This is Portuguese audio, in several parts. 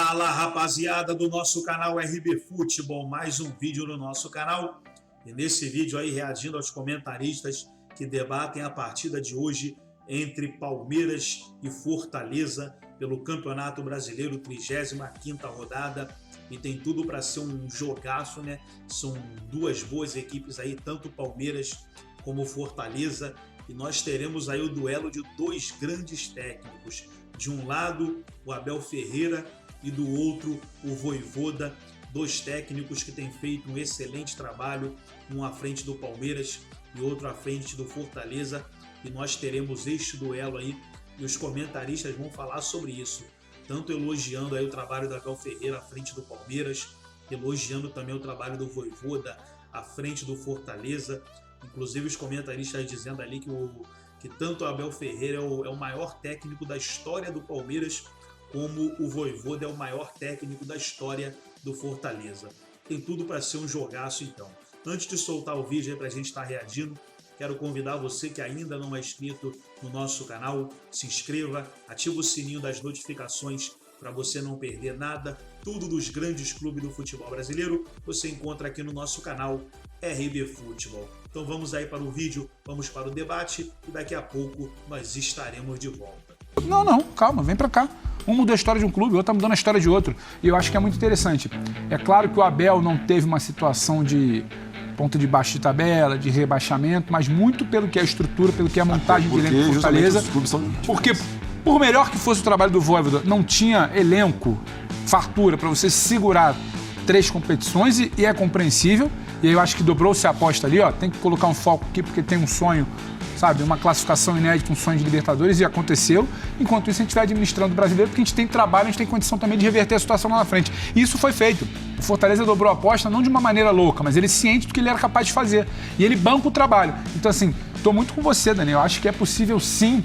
Fala, rapaziada do nosso canal RB Futebol, mais um vídeo no nosso canal. E nesse vídeo aí, reagindo aos comentaristas que debatem a partida de hoje entre Palmeiras e Fortaleza pelo Campeonato Brasileiro, 35ª rodada. E tem tudo para ser um jogaço, né? São duas boas equipes aí, tanto Palmeiras como Fortaleza. E nós teremos aí o duelo de dois grandes técnicos. De um lado, o Abel Ferreira, e do outro, o Vojvoda, dois técnicos que têm feito um excelente trabalho, um à frente do Palmeiras e outro à frente do Fortaleza, e nós teremos este duelo aí, e os comentaristas vão falar sobre isso, tanto elogiando aí o trabalho do Abel Ferreira à frente do Palmeiras, elogiando também o trabalho do Vojvoda à frente do Fortaleza, inclusive os comentaristas dizendo ali que tanto o Abel Ferreira é o maior técnico da história do Palmeiras, como o Vojvoda é o maior técnico da história do Fortaleza. Tem tudo para ser um jogaço, então. Antes de soltar o vídeo aí para a gente estar reagindo, quero convidar você que ainda não é inscrito no nosso canal, se inscreva, ativa o sininho das notificações para você não perder nada. Tudo dos grandes clubes do futebol brasileiro você encontra aqui no nosso canal RB Futebol. Então vamos aí para o vídeo, vamos para o debate e daqui a pouco nós estaremos de volta. Não, calma, vem pra cá. Um mudou a história de um clube, o outro tá mudando a história de outro. E eu acho que é muito interessante. É claro que o Abel não teve uma situação de ponto de baixo de tabela, de rebaixamento, mas muito pelo que é a estrutura, pelo que é a montagem de elenco do Fortaleza. Porque, por melhor que fosse o trabalho do Vojvoda, não tinha elenco, fartura, para você segurar 3 competições e é compreensível. E aí eu acho que dobrou-se a aposta ali, ó. Tem que colocar um foco aqui porque tem um sonho, sabe? Uma classificação inédita, um sonho de Libertadores, e aconteceu. Enquanto isso, a gente vai administrando o brasileiro, porque a gente tem trabalho, a gente tem condição também de reverter a situação lá na frente. E isso foi feito. O Fortaleza dobrou a aposta, não de uma maneira louca, mas ele é ciente do que ele era capaz de fazer. E ele banca o trabalho. Então, assim, tô muito com você, Daniel. Eu acho que é possível, sim,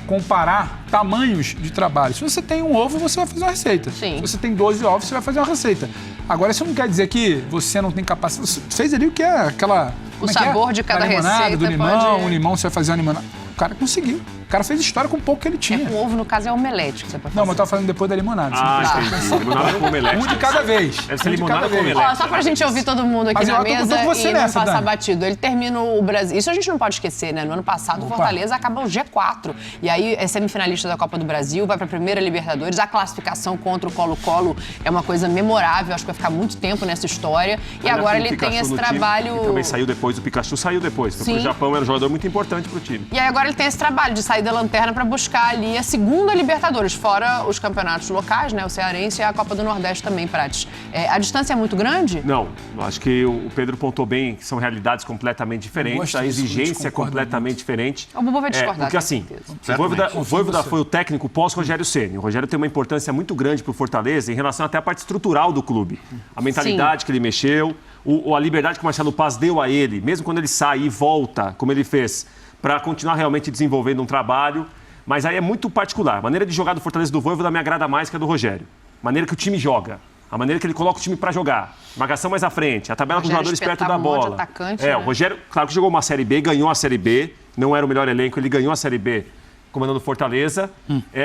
comparar tamanhos de trabalho. Se você tem um ovo, você vai fazer uma receita. Sim. Se você tem 12 ovos, você vai fazer uma receita. Agora, isso não quer dizer que você não tem capacidade. Você fez ali o que é aquela... O sabor de cada receita do limão, pode... o limão você vai fazer uma limonada. O cara conseguiu. O cara fez história com o pouco que ele tinha. Com ovo, no caso, é omelete que você pode fazer. Não, mas eu tava falando depois da limonada. Entendi. Limonada com omelete. Um de cada vez. Deve ser limonada com omelete. Ó, só pra gente ouvir todo mundo aqui Mas na eu tô mesa com você e nessa, não passar Dani. batido. Ele termina o Brasil. Isso a gente não pode esquecer, né? No ano passado, o Fortaleza acaba o G4. E aí é semifinalista da Copa do Brasil, vai pra primeira Libertadores. A classificação contra o Colo-Colo é uma coisa memorável. Acho que vai ficar muito tempo nessa história. E Ainda agora tem o ele tem Pikachu esse no time, trabalho... que também saiu depois, o Pikachu saiu depois. Foi Sim. pro Japão, era um jogador muito importante pro time. E aí agora ele tem esse trabalho de sair da lanterna para buscar ali a segunda Libertadores, fora os campeonatos locais, né? O Cearense e a Copa do Nordeste também, Prates. A distância é muito grande? Não, acho que o Pedro pontou bem que são realidades completamente diferentes, a exigência é completamente diferente. O Bubu vai discordar. Porque assim, o Vojvoda foi o técnico pós-Rogério Ceni. O Rogério tem uma importância muito grande pro Fortaleza em relação até à parte estrutural do clube. A mentalidade que ele mexeu, a liberdade que o Marcelo Paz deu a ele, mesmo quando ele sai e volta, como ele fez, para continuar realmente desenvolvendo um trabalho. Mas aí é muito particular. A maneira de jogar do Fortaleza do Vojvoda me agrada mais que a do Rogério. A maneira que o time joga. A maneira que ele coloca o time para jogar. Marcação mais à frente. A tabela com os jogadores perto da bola. Né? O Rogério, claro que jogou uma Série B, ganhou a Série B. Não era o melhor elenco, ele ganhou a Série B comandando o Fortaleza.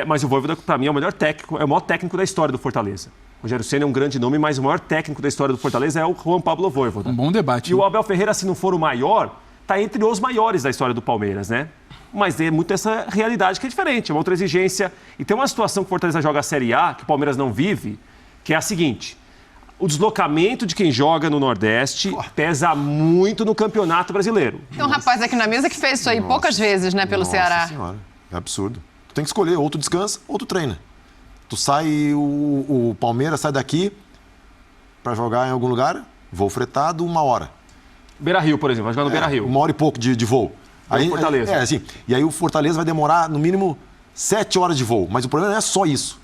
Mas o Vojvoda, para mim, é o melhor técnico, é o maior técnico da história do Fortaleza. O Rogério Ceni é um grande nome, mas o maior técnico da história do Fortaleza é o Juan Pablo Vojvoda. Um bom debate. E o Abel Ferreira, se não for o maior, está entre os maiores da história do Palmeiras, né? Mas é muito essa realidade que é diferente, é uma outra exigência. E tem uma situação que o Fortaleza joga a Série A, que o Palmeiras não vive, que é a seguinte: o deslocamento de quem joga no Nordeste pesa muito no Campeonato Brasileiro. Tem um rapaz aqui na mesa que fez isso aí poucas vezes, né, pelo Ceará. Nossa senhora, é absurdo. Tu tem que escolher, ou tu descansa, ou tu treina. Tu sai, o Palmeiras sai daqui para jogar em algum lugar, voo fretado, 1 hora. Beira-Rio, por exemplo, vai jogar no Beira-Rio. 1 hora e pouco de voo. Aí, Fortaleza. Assim. E aí o Fortaleza vai demorar, no mínimo, 7 horas de voo. Mas o problema não é só isso.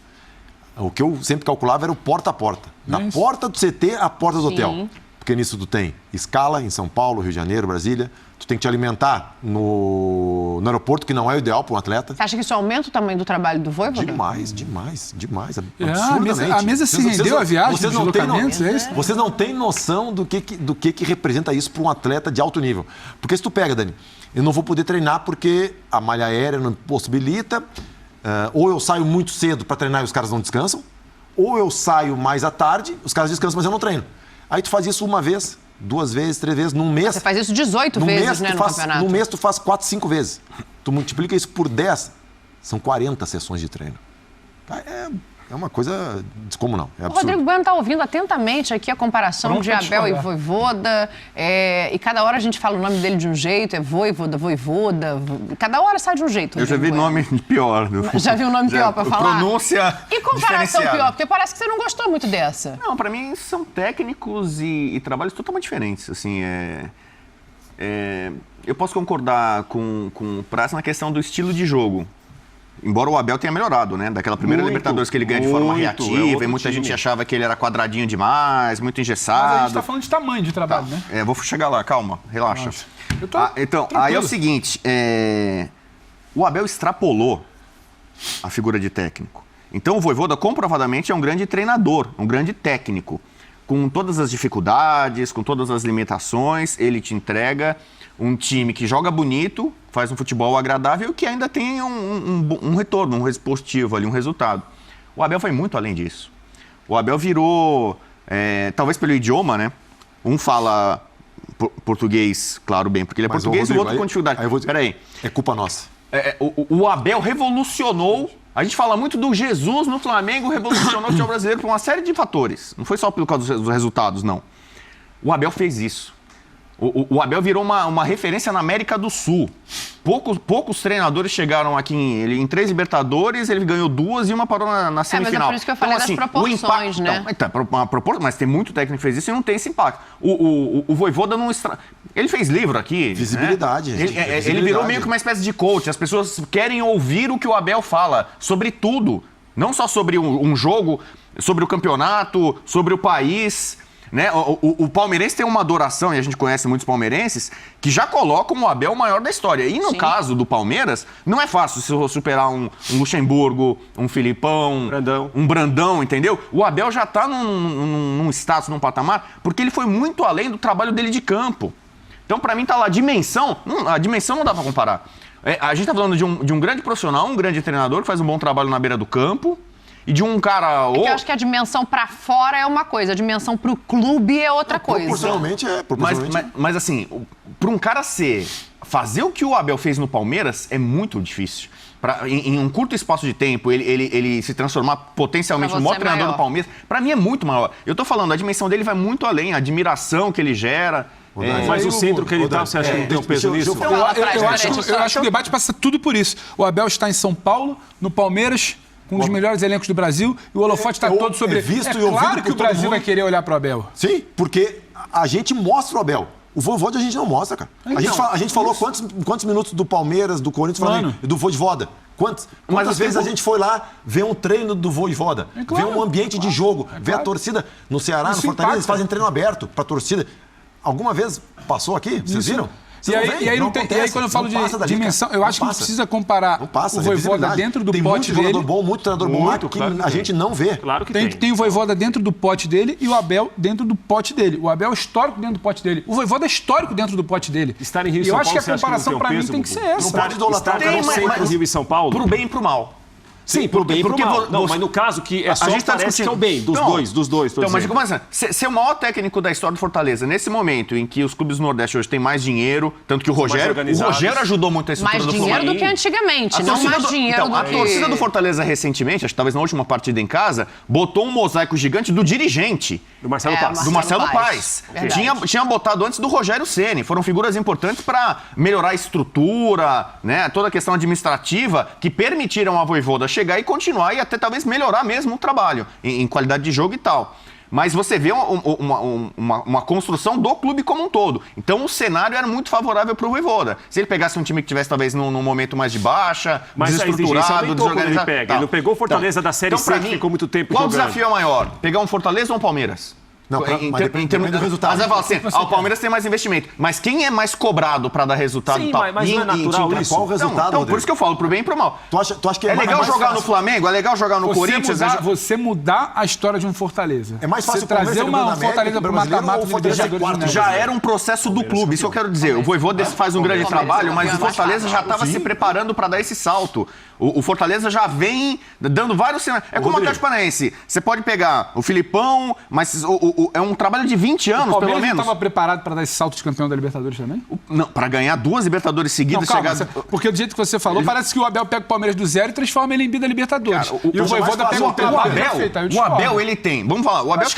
O que eu sempre calculava era o porta a porta. Da porta do CT à porta do hotel. Porque nisso tu tem escala em São Paulo, Rio de Janeiro, Brasília. Tu tem que te alimentar no aeroporto, que não é o ideal para um atleta. Você acha que isso aumenta o tamanho do trabalho do Vojvoda? Demais. Absurdamente. A mesa se rendeu a viagem, vocês dos deslocamentos, é isso? Vocês não têm noção do que representa isso para um atleta de alto nível. Porque se tu pega, Dani, eu não vou poder treinar porque a malha aérea não possibilita, ou eu saio muito cedo para treinar e os caras não descansam, ou eu saio mais à tarde, os caras descansam, mas eu não treino. Aí tu faz isso 1 vez, 2 vezes, 3 vezes, num mês... Você faz isso 18 vezes, né, no campeonato. No mês tu faz 4, 5 vezes. Tu multiplica isso por 10, são 40 sessões de treino. É uma coisa descomunal. É absurdo. O Rodrigo Bueno está ouvindo atentamente aqui a comparação de Abel e Vojvoda. E cada hora a gente fala o nome dele de um jeito, é Voivoda. Cada hora sai de um jeito. Eu já vi nome pior. Já vi um nome pior para falar? Pronúncia E comparação pior? Porque parece que você não gostou muito dessa. Não, para mim são técnicos e trabalhos totalmente diferentes. Assim, eu posso concordar com o Praz na questão do estilo de jogo. Embora o Abel tenha melhorado, né? Daquela primeira Libertadores que ele ganha de forma reativa, e muita gente achava que ele era quadradinho demais, muito engessado. Mas a gente tá falando de tamanho de trabalho, né? Vou chegar lá, calma, relaxa. Então, tranquilo. aí é o seguinte, o Abel extrapolou a figura de técnico. Então o Vojvoda comprovadamente é um grande treinador, um grande técnico. Com todas as dificuldades, com todas as limitações, ele te entrega um time que joga bonito, faz um futebol agradável e que ainda tem um retorno, um positivo ali, um resultado. O Abel foi muito além disso. O Abel virou, talvez pelo idioma, né? Um fala português, claro, bem, porque ele é português, o outro com dificuldade. Peraí. É culpa nossa. O Abel revolucionou. A gente fala muito do Jesus no Flamengo, revolucionou o futebol brasileiro por uma série de fatores. Não foi só por causa dos resultados, não. O Abel fez isso. O Abel virou uma referência na América do Sul. Poucos treinadores chegaram aqui em 3 Libertadores, ele ganhou 2 e uma parou na semifinal. Mas é por isso que eu falei das proporções, né? Mas tem muito técnico que fez isso e não tem esse impacto. O Vojvoda não... Ele fez livro aqui. Visibilidade. Né? Ele virou meio que uma espécie de coach. As pessoas querem ouvir o que o Abel fala sobre tudo. Não só sobre um jogo, sobre o campeonato, sobre o país... Né? O palmeirense tem uma adoração, e a gente conhece muitos palmeirenses, que já colocam o Abel o maior da história. E no caso do Palmeiras, não é fácil superar um Luxemburgo, um Filipão, um Brandão, entendeu? O Abel já está num status, num patamar, porque ele foi muito além do trabalho dele de campo. Então, para mim, tá lá a dimensão não dá para comparar. A gente tá falando de um grande profissional, um grande treinador, que faz um bom trabalho na beira do campo, e de um cara... Eu acho que a dimensão pra fora é uma coisa, a dimensão pro clube é outra coisa. Proporcionalmente é. Mas assim, pra um cara fazer o que o Abel fez no Palmeiras é muito difícil. Em um curto espaço de tempo, ele se transformar potencialmente no maior treinador do Palmeiras, pra mim é muito maior. Eu tô falando, a dimensão dele vai muito além, a admiração que ele gera... Mas o centro que ele tá, você acha que não tem um peso nisso? Eu acho que o debate passa tudo por isso. O Abel está em São Paulo, no Palmeiras... com um dos melhores elencos do Brasil, e o holofote está todo sobre ele. Claro que o Brasil vai querer olhar para o Abel. Sim, porque a gente mostra o Abel. O Vojvoda a gente não mostra, cara. A gente falou quantos minutos do Palmeiras, do Corinthians, do Vojvoda. Quantas vezes a gente foi lá ver um treino do Vojvoda, ver um ambiente de jogo, ver a torcida no Ceará, no Fortaleza, eles fazem treino aberto para a torcida. Alguma vez passou aqui? Vocês viram? E aí, quando eu falo de dimensão, eu acho que não precisa comparar o Vojvoda dentro do pote dele. Muito treinador bom lá que a gente não vê. Claro que tem o Vojvoda dentro do pote dele e o Abel dentro do pote dele. O Abel é histórico dentro do pote dele. O Vojvoda é histórico dentro do pote dele. Estar em Rio e São Paulo, eu acho que a comparação para mim tem que ser essa. Estar no Rio e São Paulo. Pro bem e pro mal. Sim, pro bem e pro mal. Não, mas no caso que é só a gente tá parece que é o bem, dos dois. Então, mas como assim? Ser o maior técnico da história do Fortaleza, nesse momento em que os clubes do Nordeste hoje têm mais dinheiro, tanto que o Rogério ajudou muito a estrutura do Fortaleza. Mais dinheiro do que antigamente, não mais dinheiro do que... A torcida do Fortaleza recentemente, acho que talvez na última partida em casa, botou um mosaico gigante do dirigente. Do Marcelo Paes. Do Marcelo Paes. Tinha botado antes do Rogério Ceni. Foram figuras importantes para melhorar a estrutura, né? Toda a questão administrativa que permitiram a Vojvoda chegar e continuar e até talvez melhorar mesmo o trabalho em qualidade de jogo e tal. Mas você vê uma construção do clube como um todo. Então o cenário era muito favorável para o Vojvoda. Se ele pegasse um time que tivesse talvez num momento mais de baixa, desestruturado, desorganizado... Ele não pegou o Fortaleza da Série C, que ficou muito tempo jogando. Qual jogando. Desafio é maior? Pegar um Fortaleza ou um Palmeiras? Não, mas depende do resultado. Mas vai falar assim, o Palmeiras tem mais investimento. Mas quem é mais cobrado para dar resultado? Sim, tal? mas não é natural isso? Qual o resultado, Então, por isso que eu falo, pro bem e pro mal. Tu acha que é legal mais jogar fácil? no Flamengo? É legal jogar no Corinthians? Você mudar a história de um Fortaleza. É mais fácil você trazer um Fortaleza para o mata-mata do Libertadores. Já era um processo do clube, isso que eu quero dizer. O Vojvoda faz um grande trabalho, mas o Fortaleza já estava se preparando para dar esse salto. O Fortaleza já vem dando vários cenários. É como o Atlético Paranaense. Você pode pegar o Filipão, mas é um trabalho de 20 anos, pelo menos. Você estava preparado para dar esse salto de campeão da Libertadores também? Não, para ganhar 2 Libertadores seguidas. Não, calma, porque do jeito que você falou, parece que o Abel pega o Palmeiras do zero e transforma ele em bi da Libertadores. Cara, e o Vojvoda pega o Abel, ele tem. Vamos falar, o Abel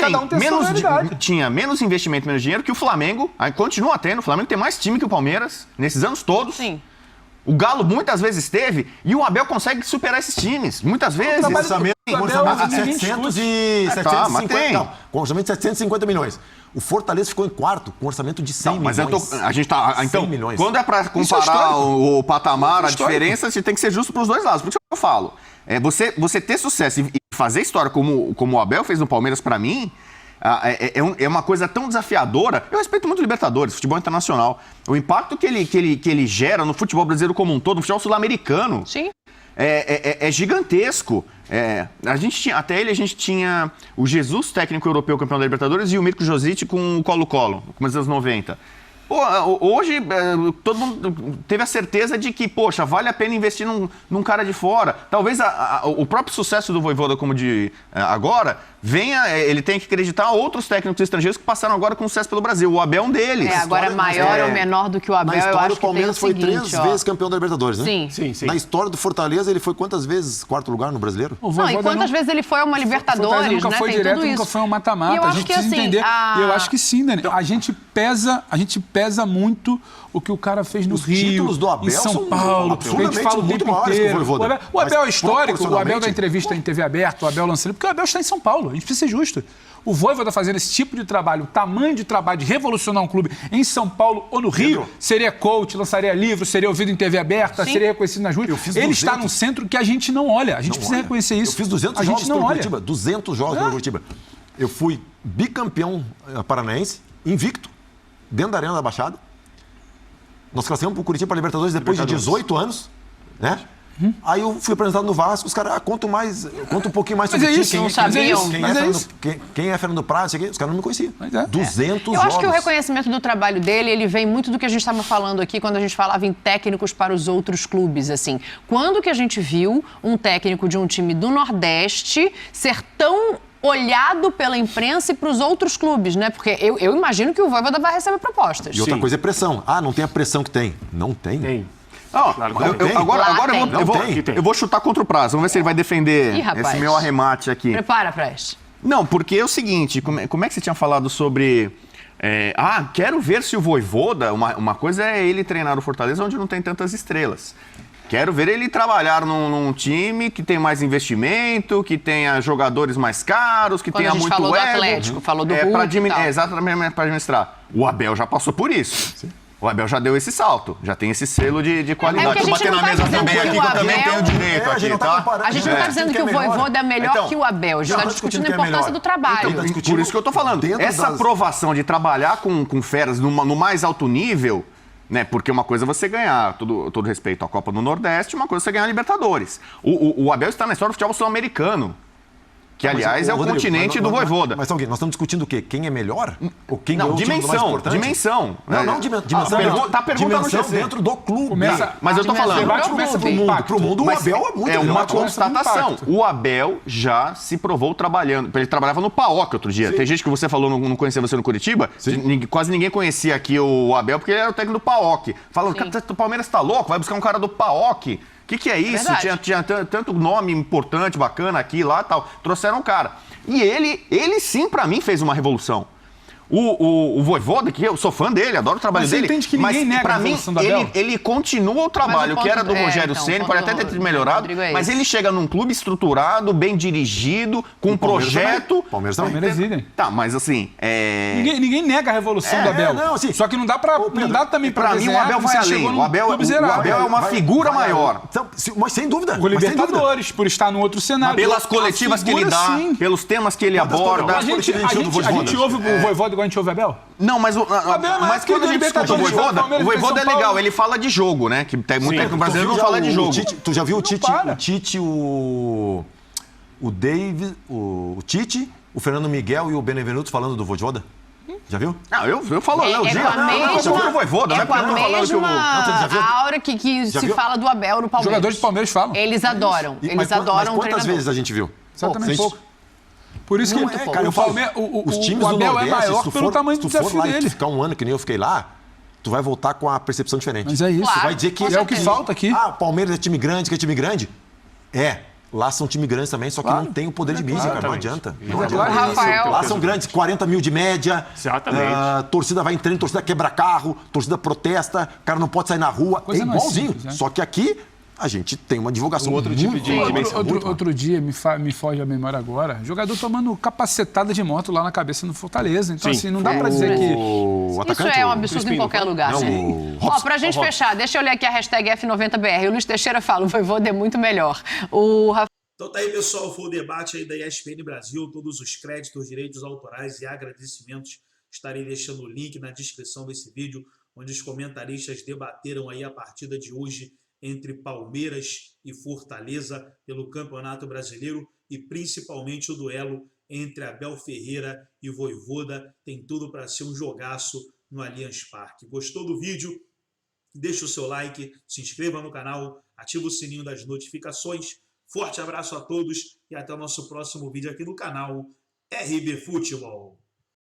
tinha menos investimento, menos dinheiro que o Flamengo. Aí continua tendo. O Flamengo tem mais time que o Palmeiras nesses anos todos. Sim. O Galo muitas vezes teve e o Abel consegue superar esses times. Muitas vezes. Com orçamento de 750 milhões. O Fortaleza ficou em quarto com orçamento de 100 milhões. Mas a gente tá. Então, milhões. quando é para comparar o patamar, a diferença, a gente tem que ser justo para os dois lados. Por isso que eu falo. Você ter sucesso e fazer história como o Abel fez no Palmeiras, para mim. É uma coisa tão desafiadora. Eu respeito muito o Libertadores, futebol internacional. O impacto que ele gera no futebol brasileiro como um todo, no futebol sul-americano, é gigantesco. Até ele a gente tinha o Jesus, técnico europeu, campeão da Libertadores, e o Mirko Josic com o Colo-Colo, no começo dos anos 90. Pô, hoje, todo mundo teve a certeza de que, poxa, vale a pena investir num cara de fora. Talvez o próprio sucesso do Vojvoda como de agora ele tem que acreditar a outros técnicos estrangeiros que passaram agora com sucesso pelo Brasil. O Abel é um deles. Agora maior ou menor do que o Abel, na história, eu acho o Palmeiras que tem o seguinte, foi 3 vezes campeão da Libertadores, né? Sim. Sim. Na história do Fortaleza, ele foi quantas vezes quarto lugar no Brasileiro? Não, e quantas vezes ele foi a uma Libertadores, nunca foi tem direto, tudo isso. nunca foi um mata-mata. A gente precisa entender. E eu acho que sim, Dani. A gente pesa muito o que o cara fez no Os Rio, títulos do Abel em São são Paulo. A gente fala o muito tempo maiores que o inteiro. Vojvoda. O Abel é histórico, o Abel proporcionalmente, da entrevista em TV aberta, o Abel lançando, porque o Abel está em São Paulo. A gente precisa ser justo. O Vojvoda fazendo esse tipo de trabalho, o tamanho de trabalho de revolucionar um clube em São Paulo ou no Rio, seria coach, lançaria livro, seria ouvido em TV aberta, seria reconhecido nas ruas. Ele está num centro que a gente não olha. A gente precisa reconhecer isso. Eu fiz 200 jogos pelo Curitiba. 200 jogos pelo Curitiba. Eu fui bicampeão paranaense, invicto, dentro da Arena da Baixada. Nós classificamos para o Curitiba para a Libertadores depois de 18 anos, né? Aí eu fui apresentado no Vasco, os caras conta um pouquinho mais sobre isso, não sabiam. Quem é Fernando Praz, os caras não me conheciam. 200 jogos. Eu acho que o reconhecimento do trabalho dele, ele vem muito do que a gente estava falando aqui quando a gente falava em técnicos para os outros clubes, assim. Quando que a gente viu um técnico de um time do Nordeste ser tão olhado pela imprensa e para os outros clubes, né? Porque eu imagino que o Vojvoda vai receber propostas. E outra coisa é pressão. Não tem a pressão que tem. Não tem. Tem. Eu vou chutar contra o Praz. Vamos ver se ele vai defender esse meu arremate aqui. Prepara, Praz. Não, porque é o seguinte, como é que você tinha falado sobre... quero ver se o Vojvoda... Uma coisa é ele treinar o Fortaleza onde não tem tantas estrelas. Quero ver ele trabalhar num time que tem mais investimento, que tenha jogadores mais caros, que tenha muito ego. Falou do Atlético, falou do Hulk exatamente, para administrar. O Abel já passou por isso. Sim. O Abel já deu esse salto, já tem esse selo de qualidade. Deixa eu bater na mesa também aqui, que eu também tenho direito aqui, tá? A gente não está dizendo que o Vojvoda é melhor que o Abel, a gente está discutindo a importância do trabalho. Por isso que eu estou falando. Essa aprovação de trabalhar com feras no mais alto nível, né? Porque uma coisa é você ganhar, todo respeito à Copa do Nordeste, uma coisa é você ganhar a Libertadores. O Abel está na história do futebol sul-americano. Que, aliás, é o continente do Vojvoda. Mas nós estamos discutindo o quê? Quem é melhor? Ou quem não, é o time mais importante? Dimensão. Não, dimensão. Tá perguntando dimensão dentro do clube. Mas eu tô falando. Pro mundo, o Abel é muito melhor. É uma constatação. O Abel já se provou trabalhando. Ele trabalhava no PAOK outro dia. Sim. Tem gente que você falou, não conhecia você no Curitiba. Quase ninguém conhecia aqui o Abel, porque ele era o técnico do PAOK. Falando, o Palmeiras tá louco, vai buscar um cara do PAOK. O que é isso? Tinha tanto nome importante, bacana aqui, lá e tal. Trouxeram um cara. E ele sim, pra mim, fez uma revolução. O Vojvoda, que eu sou fã dele, adoro o trabalho Mas você dele. entende que ninguém nega pra a mim, evolução do Abel? ele continua o trabalho Mas o que era do ponto- Rogério então, Ceni, o pode ponto até do ter melhorado, Rodrigo é mas esse. ele chega num clube estruturado, bem dirigido, com um Palmeiras projeto. também. Palmeiras também. Palmeiras idem. Tá, mas assim, Ninguém nega a revolução do Abel. não, assim, Só que não dá também pra pra mim o desenhar Abel como vai você além. chegou num O Abel clube zerado. é uma figura maior. Então, mas sem dúvida. O mas sem dúvida. Libertadores, por estar no outro cenário. Pelas A coletivas que ele figura, dá, sim. pelos temas que ele Quantas aborda. todas? A gente ouve o Vojvoda igual a gente ouve o Abel? Não, mas, Abel é mais mas quando a gente escuta o Libertadores, Vojvoda, Palmeiras o Vojvoda é em São Paulo. legal, ele fala de jogo, né? Que tem muito técnico brasileiro não fala de jogo. Tu já viu o Tite, para. o David, o Tite, o Fernando Miguel e o Benevenuto falando do Vojvoda? Já viu? Não, eu falo, É Léo com Dias. a mesma, Já viu o Vojvoda, é né? com a Porque eu tô falando que o... mesma já viu? aura que Já se viu? fala do Abel no Palmeiras. Jogadores do Palmeiras falam. Eles adoram. Mas Eles adoram mas o quantas treinador. vezes a gente viu? Exatamente Vocês- pouco. Por isso que Muito pouco. Cara, eu o, falo, Palmeiras, os times o do Abel Nordeste, é maior se tu pelo for, tamanho se do tu for desafio lá e dele. tu ficar um ano que nem eu fiquei lá, tu vai voltar com a percepção diferente. Mas é isso. Claro. Vai dizer que Com é o que certeza. falta aqui. Ah, Palmeiras é time grande, que é time grande? É. Lá são time grandes também, só que não tem o poder de mídia, cara. Não adianta. Não adianta. claro. O Rafael, Lá são grandes, 40 mil de média. Exatamente. Torcida vai em treino, torcida quebra carro, torcida protesta, o cara não pode sair na rua. Coisa É não é igualzinho. simples, né? Só que aqui a gente tem uma divulgação Outro tipo de dimensão. Outro dia, me foge a memória agora, jogador tomando capacetada de moto lá na cabeça no Fortaleza. Então, Sim. assim, não dá pra dizer que... O isso atacante, é um o absurdo Crispim, em qualquer não lugar, Não, né? o Ó, pra gente fechar, deixa eu ler aqui a hashtag F90BR. O Luiz Teixeira fala, o Vojvoda é muito melhor. O Rafael Então tá aí, pessoal, foi o debate aí da ESPN Brasil, todos os créditos, direitos autorais e agradecimentos. Estarei deixando o link na descrição desse vídeo, onde os comentaristas debateram aí a partida de hoje entre Palmeiras e Fortaleza pelo Campeonato Brasileiro e principalmente o duelo entre Abel Ferreira e Vojvoda. Tem tudo para ser um jogaço no Allianz Parque. Gostou do vídeo? Deixa o seu like, se inscreva no canal, ativa o sininho das notificações. Forte abraço a todos e até o nosso próximo vídeo aqui no canal RB Futebol.